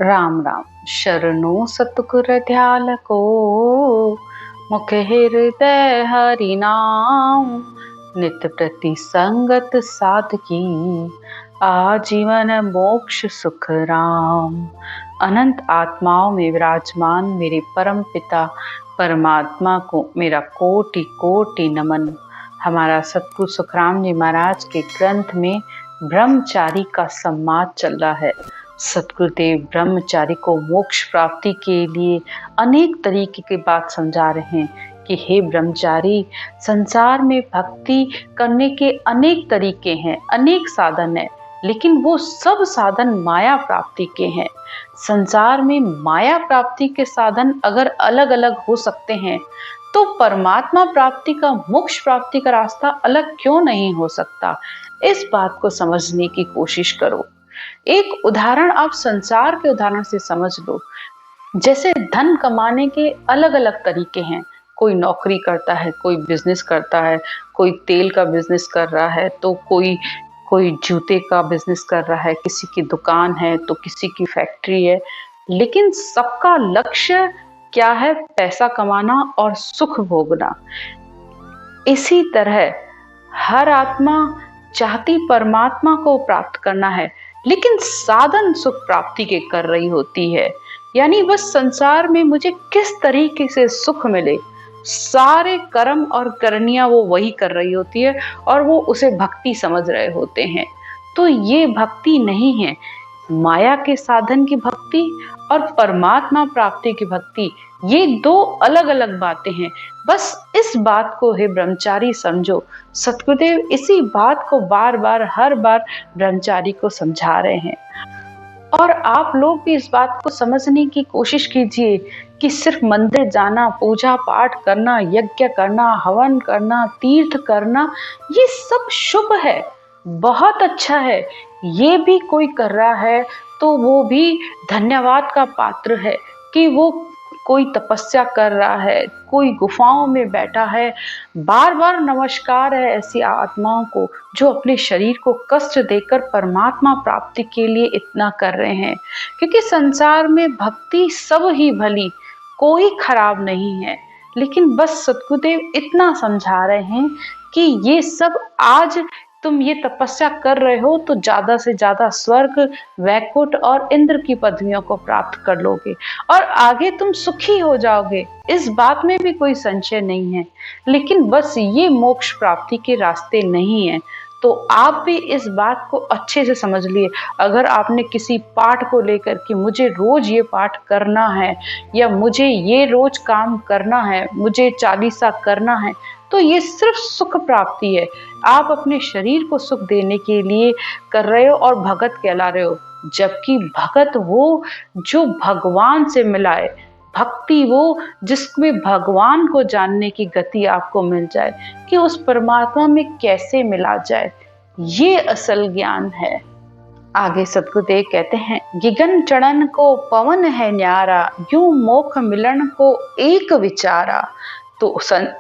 राम राम। शरणो सतगुर ध्याल को, मुख हृदय हरि नाम। नित प्रति संगत साधकी, आजीवन मोक्ष सुख राम। अनंत आत्माओं में विराजमान मेरे परम पिता परमात्मा को मेरा कोटि कोटि नमन। हमारा सतगुरु सुखराम जी महाराज के ग्रंथ में ब्रह्मचारी का संवाद चल रहा है। सतगुरुदेव ब्रह्मचारी को मोक्ष प्राप्ति के लिए अनेक तरीके की बात समझा रहे हैं कि हे ब्रह्मचारी, संसार में भक्ति करने के अनेक तरीके हैं, अनेक साधन हैं, लेकिन वो सब साधन माया प्राप्ति के हैं। संसार में माया प्राप्ति के साधन अगर अलग अलग हो सकते हैं तो परमात्मा प्राप्ति का, मोक्ष प्राप्ति का रास्ता अलग क्यों नहीं हो सकता? इस बात को समझने की कोशिश करो। एक उदाहरण आप संसार के उदाहरण से समझ लो। जैसे धन कमाने के अलग अलग तरीके हैं। कोई नौकरी करता है, कोई बिजनेस करता है, कोई तेल का बिजनेस कर रहा है, तो कोई जूते का बिजनेस कर रहा है, किसी की दुकान है तो किसी की फैक्ट्री है। लेकिन सबका लक्ष्य क्या है? पैसा कमाना और सुख भोगना। इसी तरह हर आत्मा चाहती परमात्मा को प्राप्त करना है, लेकिन साधन सुख प्राप्ति के कर रही होती है। यानी बस संसार में मुझे किस तरीके से सुख मिले, सारे कर्म और करनियां वो वही कर रही होती है और वो उसे भक्ति समझ रहे होते हैं। तो ये भक्ति नहीं है। माया के साधन की भक्ति और परमात्मा प्राप्ति की भक्ति, ये दो अलग अलग बातें हैं। बस इस बात को हे ब्रह्मचारी समझो। सतगुरुदेव इसी बात को बार बार हर बार ब्रह्मचारी को समझा रहे हैं। और आप लोग भी इस बात को समझने की कोशिश कीजिए कि सिर्फ मंदिर जाना, पूजा पाठ करना, यज्ञ करना, हवन करना, तीर्थ करना, ये सब शुभ है, बहुत अच्छा है। ये भी कोई कर रहा है तो वो भी धन्यवाद का पात्र है कि वो कोई तपस्या कर रहा है, कोई गुफाओं में बैठा है। बार बार नमस्कार है ऐसी आत्माओं को जो अपने शरीर को कष्ट देकर परमात्मा प्राप्ति के लिए इतना कर रहे हैं। क्योंकि संसार में भक्ति सब ही भली, कोई खराब नहीं है। लेकिन बस सतगुरुदेव इतना समझा रहे हैं कि ये सब आज तुम ये तपस्या कर रहे हो तो ज्यादा से ज्यादा स्वर्ग, वैकुंठ और इंद्र की पदवियों को प्राप्त कर लोगे और आगे तुम सुखी हो जाओगे। इस बात में भी कोई संशय नहीं है। लेकिन बस ये मोक्ष प्राप्ति के रास्ते नहीं है। तो आप भी इस बात को अच्छे से समझ लिए। अगर आपने किसी पाठ को लेकर कि मुझे रोज ये पाठ करना है या मुझे ये रोज काम करना है, मुझे चालीसा करना है, तो ये सिर्फ सुख प्राप्ति है। आप अपने शरीर को सुख देने के लिए कर रहे हो और भगत कहला रहे हो। जबकि भगत वो जो भगवान से मिलाए, भक्ति वो जिसमें भगवान को जानने की गति आपको मिल जाए कि उस परमात्मा में कैसे मिला जाए, ये असल ज्ञान है। आगे सतगुरुदेव कहते हैं, गिगन चढ़न को पवन है न्यारा, यूं मोक्ष मिलन को एक विचारा। तो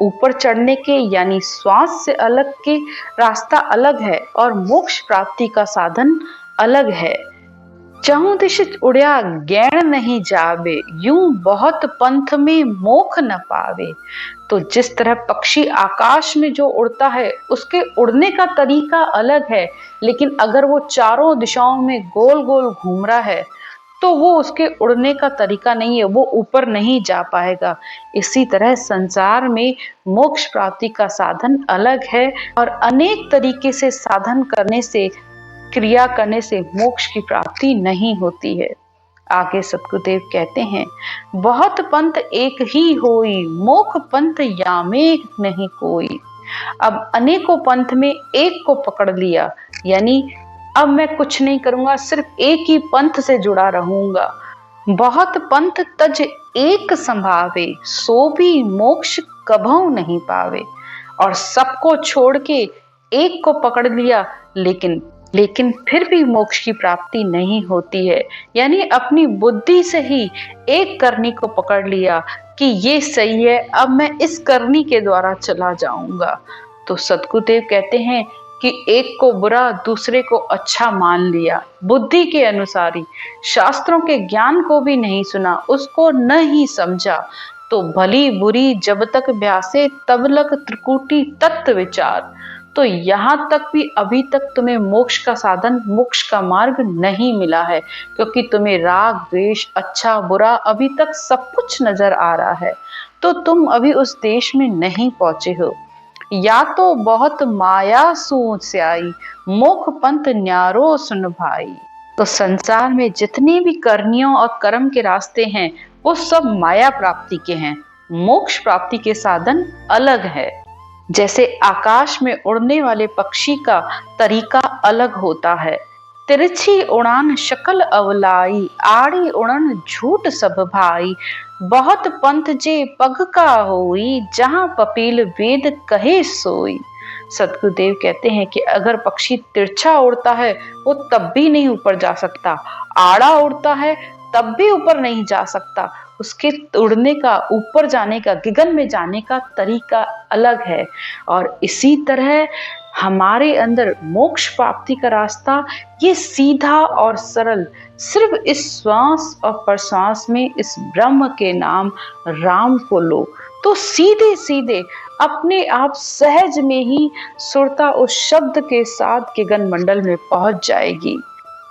ऊपर चढ़ने के यानी श्वास से अलग के रास्ता अलग है और मोक्ष प्राप्ति का साधन अलग है। चहुं दिश उड़या गैण नहीं जावे, यूं बहुत पंथ में मोख न पावे। तो जिस तरह पक्षी आकाश में जो उड़ता है उसके उड़ने का तरीका अलग है, लेकिन अगर वो चारों दिशाओं में गोल गोल घूम रहा है तो वो उसके उड़ने का तरीका नहीं है, वो ऊपर नहीं जा पाएगा। इसी तरह संसार में मोक्ष प्राप्ति का साधन अलग है और अनेक तरीके से साधन करने से, क्रिया करने से मोक्ष की प्राप्ति नहीं होती है। आगे सतगुरुदेव कहते हैं, बहुत पंथ एक ही होई, मोक्ष पंथ यामे नहीं कोई। अब अनेकों पंथ में एक को पकड़ लिया, यानी अब मैं कुछ नहीं करूंगा, सिर्फ एक ही पंथ से जुड़ा रहूंगा। बहुत पंथ तज एक संभावे, सो भी मोक्ष कभऊ नहीं पावे। और सबको छोड़ के एक को पकड़ लिया, लेकिन फिर भी मोक्ष की प्राप्ति नहीं होती है। यानी अपनी बुद्धि से ही एक करनी को पकड़ लिया कि ये सही है, अब मैं इस करनी के द्वारा चला जाऊंगा। तो सतगुरुदेव कहते हैं कि एक को बुरा दूसरे को अच्छा मान लिया, बुद्धि के अनुसारी शास्त्रों के ज्ञान को भी नहीं सुना, उसको न ही समझा, तो भली बुरी जब तक व्यासे तब लग त्रिकुटी तत्व विचार। तो यहाँ तक भी अभी तक तुम्हें मोक्ष का साधन, मोक्ष का मार्ग नहीं मिला है, क्योंकि तुम्हें राग द्वेष अच्छा बुरा अभी तक सब कुछ नजर आ रहा है। तो तुम अभी उस देश में नहीं पहुंचे हो। या तो बहुत माया सूझ आई, मोख पंथ न्यारो सुन भाई। तो संसार में जितने भी करनियों और कर्म के रास्ते हैं वो सब माया प्राप्ति के हैं, मोक्ष प्राप्ति के साधन अलग है। जैसे आकाश में उड़ने वाले पक्षी का तरीका अलग होता है। तिरछी उड़ान शकल अवलाई, आड़ी उड़न झूठ सब भाई। बहुत पंथ जे पग का होई, जहां पपील वेद कहे सोई। सतगुरुदेव कहते हैं कि अगर पक्षी तिरछा उड़ता है वो तब भी नहीं ऊपर जा सकता, आड़ा उड़ता है तब भी ऊपर नहीं जा सकता। उसके उड़ने का, ऊपर जाने का, गगन में जाने का तरीका अलग है। और इसी तरह हमारे अंदर मोक्ष प्राप्ति का रास्ता ये सीधा और सरल, सिर्फ इस श्वास और प्रश्वास में इस ब्रह्म के नाम राम को लो, तो सीधे सीधे अपने आप सहज में ही सुरता उस शब्द के साथ गगन मंडल में पहुंच जाएगी।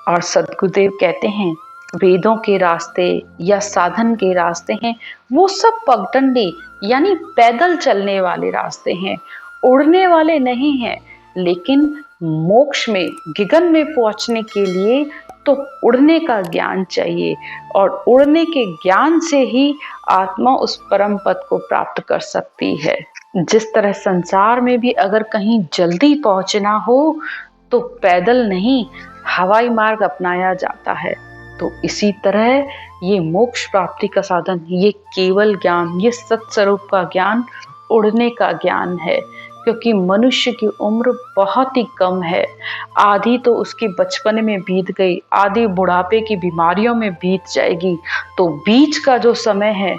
और सद्गुरुदेव कहते हैं वेदों के रास्ते या साधन के रास्ते हैं वो सब पगडंडी यानी पैदल चलने वाले रास्ते हैं, उड़ने वाले नहीं हैं। लेकिन मोक्ष में, गगन में पहुंचने के लिए तो उड़ने का ज्ञान चाहिए, और उड़ने के ज्ञान से ही आत्मा उस परम पद को प्राप्त कर सकती है। जिस तरह संसार में भी अगर कहीं जल्दी पहुंचना हो तो पैदल नहीं, हवाई मार्ग अपनाया जाता है। तो इसी तरह ये मोक्ष प्राप्ति का साधन, ये केवल ज्ञान, ये सत्स्वरूप का ज्ञान उड़ने का ज्ञान है। क्योंकि मनुष्य की उम्र बहुत ही कम है, आधी तो उसकी बचपन में बीत गई, आधी बुढ़ापे की बीमारियों में बीत जाएगी। तो बीच का जो समय है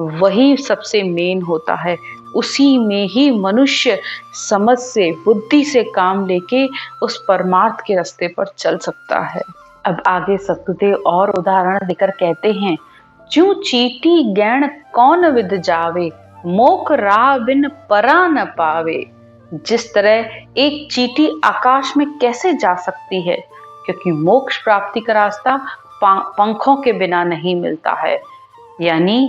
वही सबसे मेन होता है, उसी में ही मनुष्य समझ से, बुद्धि से काम लेके उस परमार्थ के रास्ते पर चल सकता है। अब आगे सतगुरुदेव और उदाहरण देकर कहते हैं, ज्यों चींटी गैण कौन विद जावे, मोख राह बिन परा न पावे। जिस तरह एक चींटी आकाश में कैसे जा सकती है, क्योंकि मोक्ष प्राप्ति का रास्ता पंखों के बिना नहीं मिलता है। यानी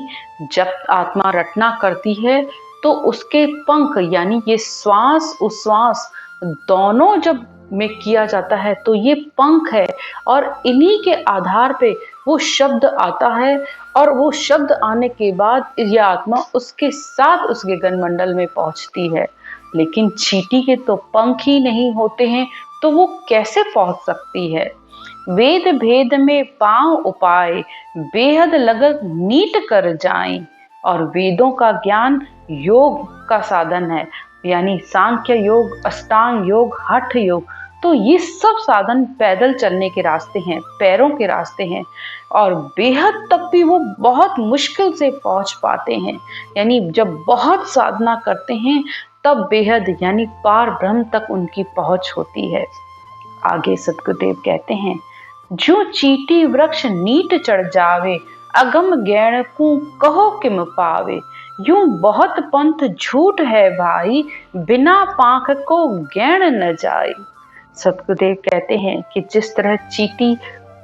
जब आत्मा रटना करती है तो उसके पंख, यानी ये श्वास उश्वास दोनों जब में किया जाता है तो ये पंख है, और इन्हीं के आधार पे वो शब्द आता है, और वो शब्द आने के बाद यह आत्मा उसके साथ उस गगन मंडल में पहुंचती है। लेकिन चींटी के तो पंख ही नहीं होते हैं, तो वो कैसे पहुंच सकती है। वेद भेद में पांव उपाय, बेहद लगन नीट कर जाएं। और वेदों का ज्ञान योग का साधन है, यानी सांख्य योग, अष्टांग योग, हठ योग। तो ये सब साधन पैदल चलने के रास्ते हैं, पैरों के रास्ते हैं, और बेहद तब भी वो बहुत मुश्किल से पहुंच पाते हैं। यानी जब बहुत साधना करते हैं तब बेहद यानी पार ब्रह्म तक उनकी पहुंच होती है। आगे सतगुरुदेव कहते हैं, जो चींटी वृक्ष नीट चढ़ जावे, अगम गैण को कहो किम पावे। यूं बहुत पंथ झूठ है भाई, बिना पांख को गैण न जाए। सतगुरुदेव कहते हैं कि जिस तरह चींटी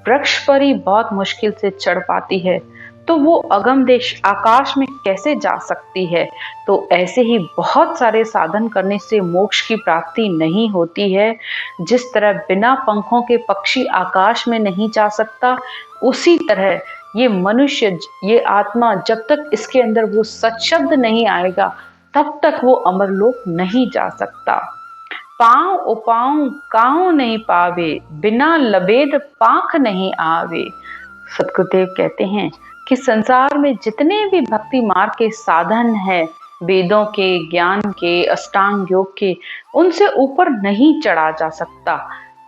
वृक्ष पर ही बहुत मुश्किल से चढ़ पाती है, तो वो अगम देश आकाश में कैसे जा सकती है। तो ऐसे ही बहुत सारे साधन करने से मोक्ष की प्राप्ति नहीं होती है। जिस तरह बिना पंखों के पक्षी आकाश में नहीं जा सकता, उसी तरह ये मनुष्य, ये आत्मा, जब तक इसके अंदर वो सत्शब्द नहीं आएगा तब तक वो अमरलोक नहीं जा सकता। पांव उपांव काऊ नहीं पावे, बिना लबेद पांख नहीं आवे। सतगुरुदेव कहते हैं कि संसार में जितने भी भक्ति मार्ग के साधन हैं, वेदों के, ज्ञान के, अष्टांग योग के, उनसे ऊपर नहीं चढ़ा जा सकता।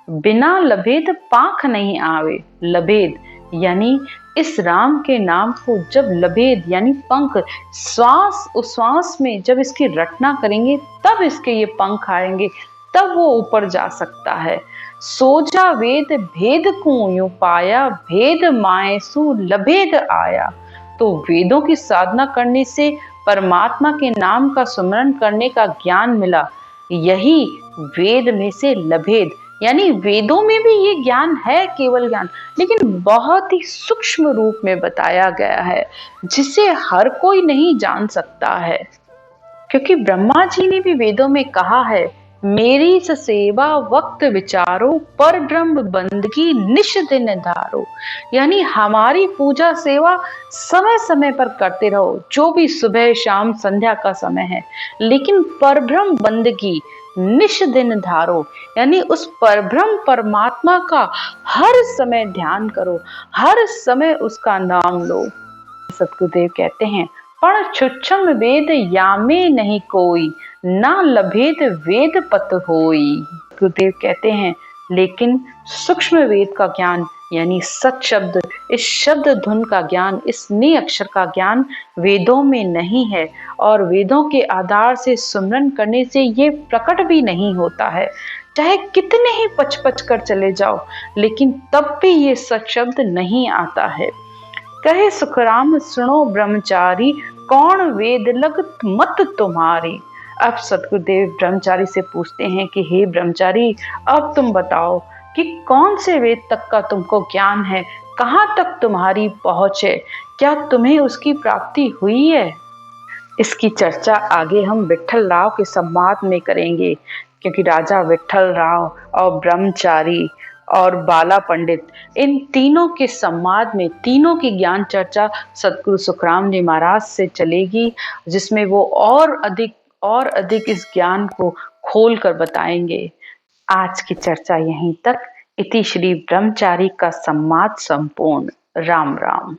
बिना लबेद पांख नहीं आवे। लबेद यानी इस राम के नाम को जब लबेद यानी पंख, श्वास उश्वास में जब इसकी रटना करेंगे तब इसके ये पंख आएंगे, तब वो ऊपर जा सकता है। सो जा वेद भेद को यूं पाया, भेद माए सु लभेद आया। तो वेदों की साधना करने से परमात्मा के नाम का सुमरन करने का ज्ञान मिला। यही वेद में से लभेद, यानी वेदों में भी ये ज्ञान है, केवल ज्ञान, लेकिन बहुत ही सूक्ष्म रूप में बताया गया है, जिसे हर कोई नहीं जान सकता है। क्योंकि ब्रह्मा जी ने भी वेदों में कहा है, मेरी सेवा वक्त विचारो, पर ब्रह्म बंदगी निश दिन धारो। यानी हमारी पूजा सेवा समय समय पर करते रहो, जो भी सुबह शाम संध्या का समय है, लेकिन परब्रह्म बंदगी निश दिन धारो, यानी उस परब्रह्म परमात्मा का हर समय ध्यान करो, हर समय उसका नाम लो। सतगुरुदेव कहते हैं, पण छुच्छम वेद यामे नहीं कोई, ना लभेद वेद पत होई। गुरुदेव कहते हैं, लेकिन सूक्ष्म वेद का ज्ञान यानी सत शब्द, इस शब्द धुन का ज्ञान, इस नी अक्षर का ज्ञान वेदों में नहीं है, और वेदों के आधार से सुमरन करने से ये प्रकट भी नहीं होता है। चाहे कितने ही पच पच कर चले जाओ, लेकिन तब भी ये सत शब्द नहीं आता है। कहे सुखराम सुनो ब्रह्मचारी, कौन वेद लग मत तुम्हारी। अब सतगुरुदेव ब्रह्मचारी से पूछते हैं कि हे ब्रह्मचारी, अब तुम बताओ कि कौन से वेद तक का तुमको ज्ञान है, कहाँ तक तुम्हारी पहुंच है, क्या तुम्हें उसकी प्राप्ति हुई है। इसकी चर्चा आगे हम विट्ठल राव के संवाद में करेंगे, क्योंकि राजा विट्ठल राव और ब्रह्मचारी और बाला पंडित, इन तीनों के संवाद में तीनों की ज्ञान चर्चा सतगुरु सुखराम जी महाराज से चलेगी, जिसमें वो और अधिक इस ज्ञान को खोल कर बताएंगे। आज की चर्चा यहीं तक। इति श्री ब्रह्मचारी का संवाद संपूर्ण। राम राम।